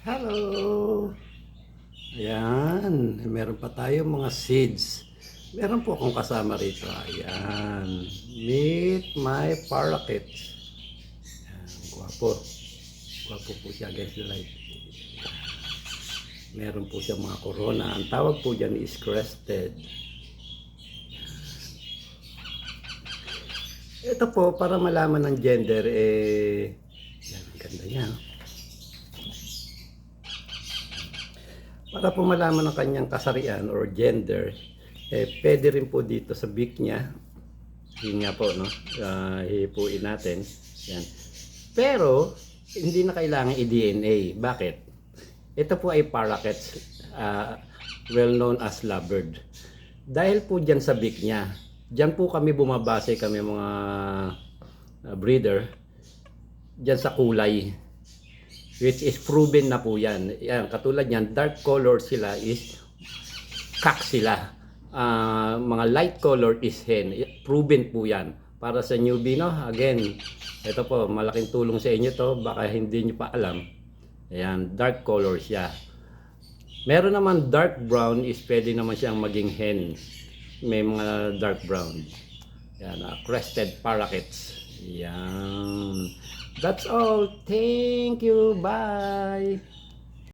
Hello! Ayan, meron pa tayo mga seeds. Meron po akong kasama rito. Ayan, meet my parakeets. Ayan, guwapo. Guwapo po siya against the light. Meron po siya mga corona. Ang tawag po dyan is crested. Ito po, para malaman ng gender, yan, ang ganda niya. Para po malaman ng kanyang kasarian or gender, pwede rin po dito sa beak niya. Yun nga po, no? Hihipuin natin. Yan. Pero, hindi na kailangan i-DNA. Bakit? Ito po ay parakeets, well known as lovebird. Dahil po dyan sa beak niya, dyan po kami bumabase, kami mga breeder, dyan sa kulay. Which is proven na po yan. Yan, katulad yan, dark color sila is cock sila. Mga light color is hen. Proven po yan. Para sa newbie, no? Again, ito po, malaking tulong sa inyo to. Baka hindi nyo pa alam. Ayan, dark color siya. Meron naman dark brown is pwede naman siyang maging hen. May mga dark brown. Yan, crested parakeets. Yan. That's all. Thank you. Bye.